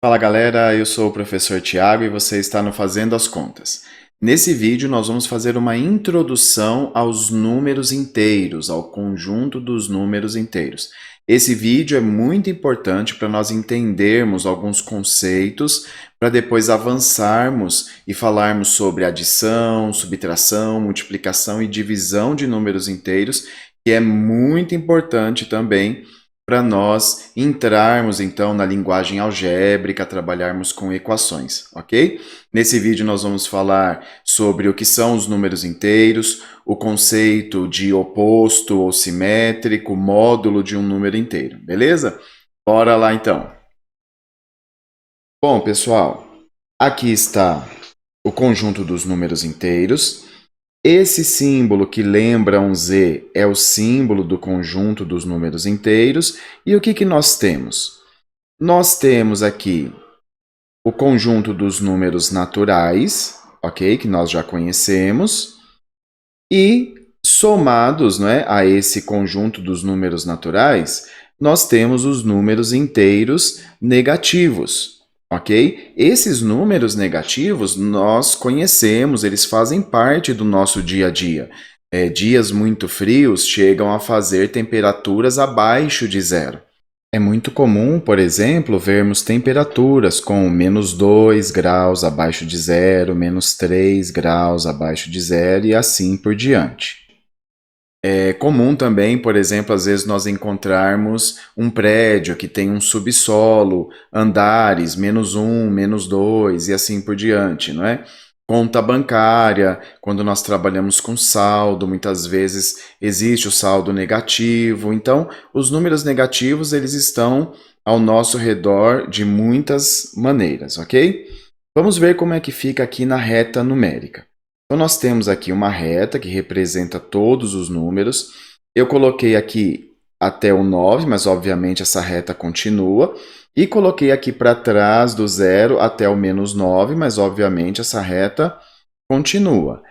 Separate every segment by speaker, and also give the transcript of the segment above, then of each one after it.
Speaker 1: Fala galera, eu sou o professor Tiago e você está no Fazendo as Contas. Nesse vídeo nós vamos fazer uma introdução aos números inteiros, ao conjunto dos números inteiros. Esse vídeo é muito importante para nós entendermos alguns conceitos, para depois avançarmos e falarmos sobre adição, subtração, multiplicação e divisão de números inteiros, que é muito importante também para nós entrarmos então na linguagem algébrica, trabalharmos com equações, ok? Nesse vídeo nós vamos falar sobre o que são os números inteiros, o conceito de oposto ou simétrico, módulo de um número inteiro, beleza? Bora lá então. Bom, pessoal, aqui está o conjunto dos números inteiros. Esse símbolo que lembra um Z é o símbolo do conjunto dos números inteiros. E o que nós temos? Nós temos aqui o conjunto dos números naturais, ok? Que nós já conhecemos. E somados, né, a esse conjunto dos números naturais, nós temos os números inteiros negativos. Ok? Esses números negativos nós conhecemos, eles fazem parte do nosso dia a dia. Dias muito frios chegam a fazer temperaturas abaixo de zero. É muito comum, por exemplo, vermos temperaturas com -2 graus abaixo de zero, -3 graus abaixo de zero e assim por diante. É comum também, por exemplo, às vezes nós encontrarmos um prédio que tem um subsolo, andares, -1, -2 e assim por diante, não é? Conta bancária, quando nós trabalhamos com saldo, muitas vezes existe o saldo negativo. Então, os números negativos, eles estão ao nosso redor de muitas maneiras, ok? Vamos ver como é que fica aqui na reta numérica. Então, nós temos aqui uma reta que representa todos os números. Eu coloquei aqui até o 9, mas obviamente essa reta continua. E coloquei aqui para trás do 0 até o -9, mas obviamente essa reta continua.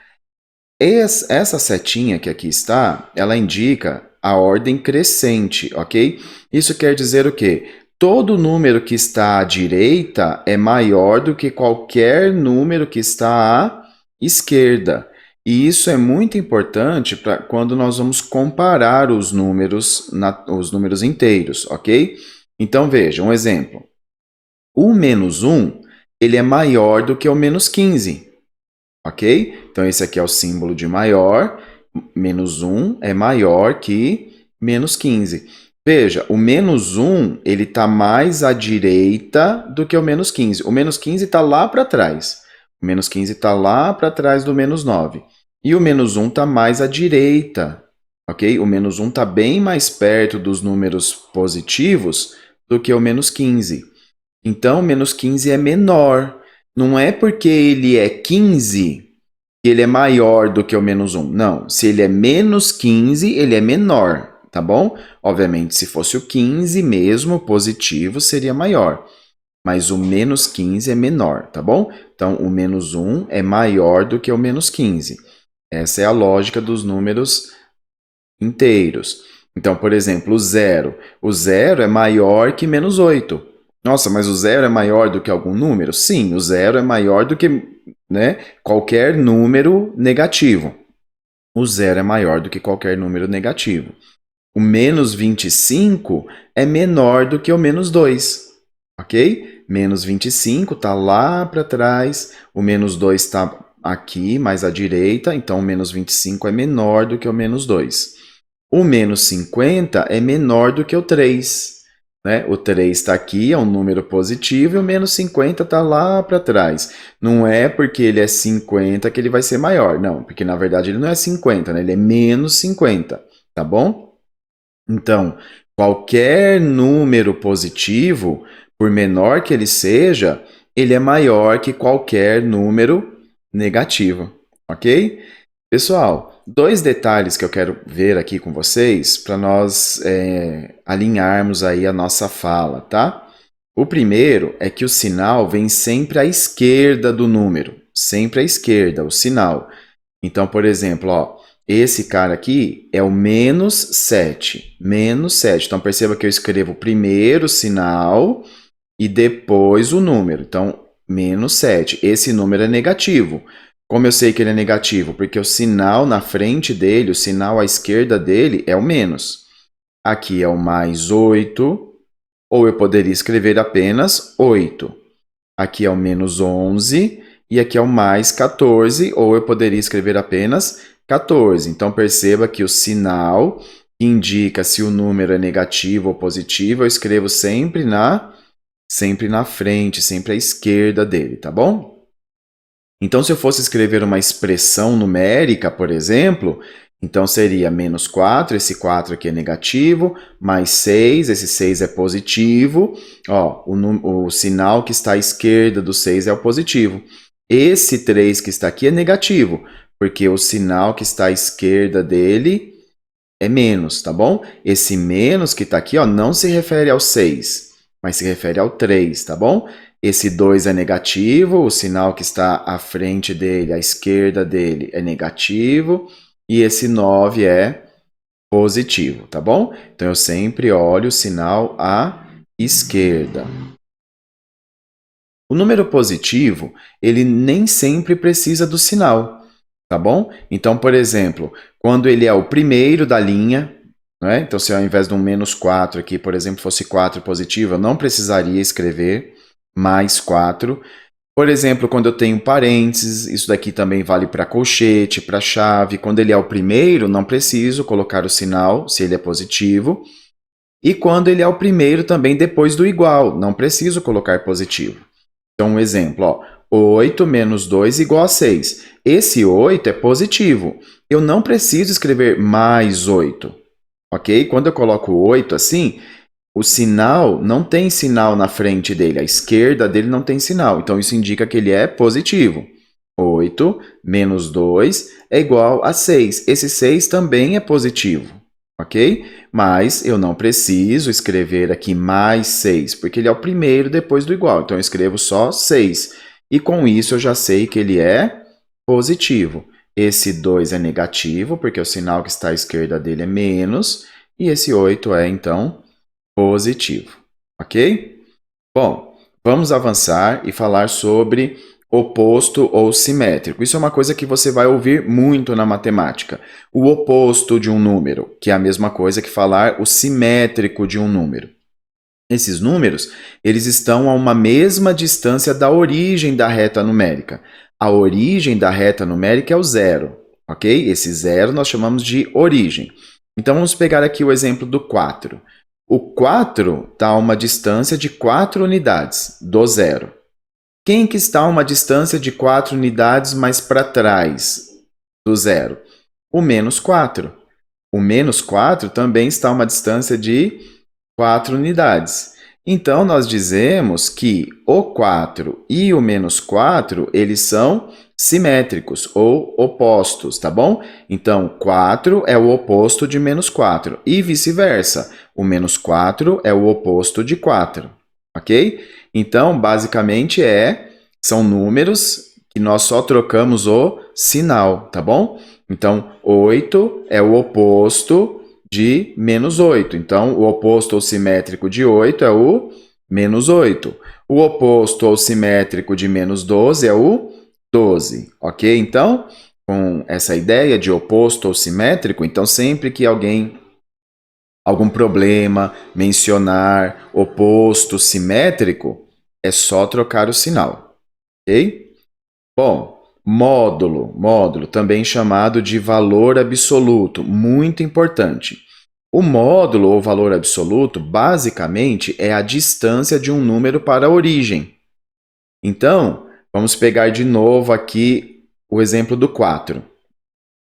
Speaker 1: Essa setinha que aqui está, ela indica a ordem crescente, ok? Isso quer dizer o quê? Todo número que está à direita é maior do que qualquer número que está à esquerda. E isso é muito importante para quando nós vamos comparar os números inteiros, ok? Então, veja, um exemplo. O -1, ele é maior do que o -15, ok? Então, esse aqui é o símbolo de maior. -1 é maior que -15. Veja, o -1, ele está mais à direita do que o -15. O -15 está lá para trás. O -15 está lá para trás do -9. E o -1 está mais à direita, ok? O -1 está bem mais perto dos números positivos do que o -15. Então, o -15 é menor. Não é porque ele é 15 que ele é maior do que o -1. Não, se ele é -15, ele é menor, tá bom? Obviamente, se fosse o 15 mesmo, positivo, seria maior. Mas o -15 é menor, tá bom? Então, o -1 é maior do que o -15. Essa é a lógica dos números inteiros. Então, por exemplo, o 0. O 0 é maior que -8. Nossa, mas o 0 é maior do que algum número? Sim, o 0 é maior do que, né, qualquer número negativo. O 0 é maior do que qualquer número negativo. O -25 é menor do que o -2, ok? -25 está lá para trás, o -2 está aqui, mais à direita, então o -25 é menor do que o -2. O -50 é menor do que o 3. Né? O 3 está aqui, é um número positivo, e o -50 está lá para trás. Não é porque ele é 50 que ele vai ser maior, não, porque na verdade ele não é 50, né? Ele é -50, tá bom? Então, qualquer número positivo, por menor que ele seja, ele é maior que qualquer número negativo, ok? Pessoal, dois detalhes que eu quero ver aqui com vocês para nós alinharmos aí a nossa fala, tá? O primeiro é que o sinal vem sempre à esquerda do número, sempre à esquerda, o sinal. Então, por exemplo, ó, esse cara aqui é o -7, -7. Então, perceba que eu escrevo primeiro o sinal e depois o número. Então, menos 7. Esse número é negativo. Como eu sei que ele é negativo? Porque o sinal na frente dele, o sinal à esquerda dele é o menos. Aqui é o mais 8, ou eu poderia escrever apenas 8. Aqui é o menos 11 e aqui é o mais 14, ou eu poderia escrever apenas 14. Então, perceba que o sinal que indica se o número é negativo ou positivo, eu escrevo sempre na frente, sempre à esquerda dele, tá bom? Então, se eu fosse escrever uma expressão numérica, por exemplo, então seria menos 4, esse 4 aqui é negativo, mais 6, esse 6 é positivo. Ó, o sinal que está à esquerda do 6 é o positivo. Esse 3 que está aqui é negativo, porque o sinal que está à esquerda dele é menos, tá bom? Esse menos que está aqui, ó, não se refere ao 6, mas se refere ao 3, tá bom? Esse 2 é negativo, o sinal que está à frente dele, à esquerda dele, é negativo, e esse 9 é positivo, tá bom? Então, eu sempre olho o sinal à esquerda. O número positivo, ele nem sempre precisa do sinal, tá bom? Então, por exemplo, quando ele é o primeiro da linha, né? Então, se ao invés de um menos 4 aqui, por exemplo, fosse 4 positivo, eu não precisaria escrever mais 4. Por exemplo, quando eu tenho parênteses, isso daqui também vale para colchete, para chave. Quando ele é o primeiro, não preciso colocar o sinal, se ele é positivo. E quando ele é o primeiro também depois do igual, não preciso colocar positivo. Então, um exemplo, ó, 8 menos 2 igual a 6. Esse 8 é positivo. Eu não preciso escrever mais 8, ok? Quando eu coloco 8 assim, o sinal não tem sinal na frente dele, a esquerda dele não tem sinal. Então, isso indica que ele é positivo. 8 menos 2 é igual a 6. Esse 6 também é positivo, ok? Mas eu não preciso escrever aqui mais 6, porque ele é o primeiro depois do igual. Então, eu escrevo só 6. E com isso, eu já sei que ele é positivo. Esse 2 é negativo, porque o sinal que está à esquerda dele é menos. E esse 8 é, então, positivo, ok? Bom, vamos avançar e falar sobre oposto ou simétrico. Isso é uma coisa que você vai ouvir muito na matemática. O oposto de um número, que é a mesma coisa que falar o simétrico de um número. Esses números, eles estão a uma mesma distância da origem da reta numérica. A origem da reta numérica é o zero, ok? Esse zero nós chamamos de origem. Então, vamos pegar aqui o exemplo do 4. O 4 está a uma distância de 4 unidades do zero. Quem que está a uma distância de 4 unidades mais para trás do zero? O menos 4. O menos 4 também está a uma distância de 4 unidades. Então, nós dizemos que o 4 e o menos 4, eles são simétricos ou opostos, tá bom? Então, 4 é o oposto de menos 4 e vice-versa. O menos 4 é o oposto de 4, ok? Então, basicamente, são números que nós só trocamos o sinal, tá bom? Então, 8 é o oposto de menos 8. Então, o oposto ou simétrico de 8 é o menos 8. O oposto ou simétrico de menos 12 é o 12, ok? Então, com essa ideia de oposto ou simétrico, então sempre que algum problema, mencionar oposto simétrico, é só trocar o sinal, ok? Bom, módulo, também chamado de valor absoluto, muito importante. O módulo ou valor absoluto, basicamente, é a distância de um número para a origem. Então, vamos pegar de novo aqui o exemplo do 4.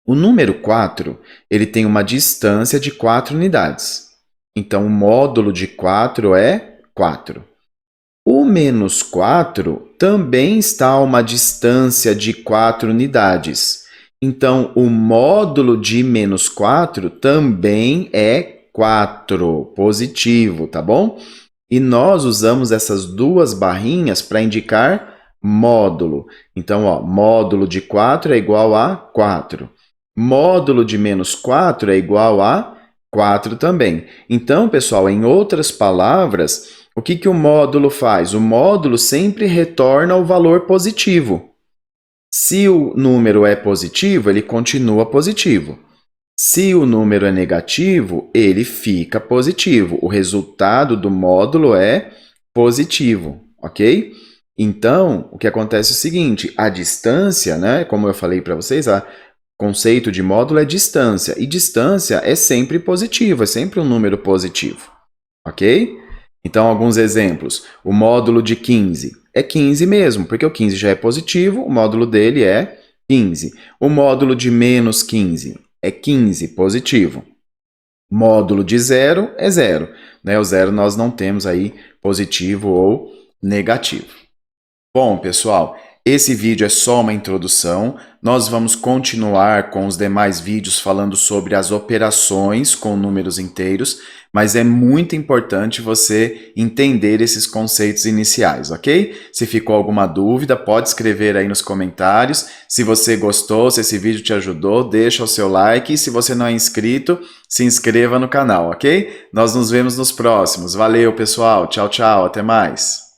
Speaker 1: O número 4, ele tem uma distância de 4 unidades. Então, o módulo de 4 é 4. O menos 4 também está a uma distância de 4 unidades. Então, o módulo de menos 4 também é 4, positivo, tá bom? E nós usamos essas duas barrinhas para indicar módulo. Então, ó, módulo de 4 é igual a 4. Módulo de menos 4 é igual a 4 também. Então, pessoal, em outras palavras, O que o módulo faz? O módulo sempre retorna o valor positivo. Se o número é positivo, ele continua positivo. Se o número é negativo, ele fica positivo. O resultado do módulo é positivo, ok? Então, o que acontece é o seguinte, a distância, né, como eu falei para vocês, o conceito de módulo é distância, e distância é sempre positivo, é sempre um número positivo, ok? Então, alguns exemplos. O módulo de 15 é 15 mesmo, porque o 15 já é positivo, o módulo dele é 15. O módulo de menos 15 é 15, positivo. Módulo de zero é zero, né? O zero nós não temos aí positivo ou negativo. Bom, pessoal, esse vídeo é só uma introdução. Nós vamos continuar com os demais vídeos falando sobre as operações com números inteiros, mas é muito importante você entender esses conceitos iniciais, ok? Se ficou alguma dúvida, pode escrever aí nos comentários. Se você gostou, se esse vídeo te ajudou, deixa o seu like. E se você não é inscrito, se inscreva no canal, ok? Nós nos vemos nos próximos. Valeu, pessoal. Tchau, tchau. Até mais.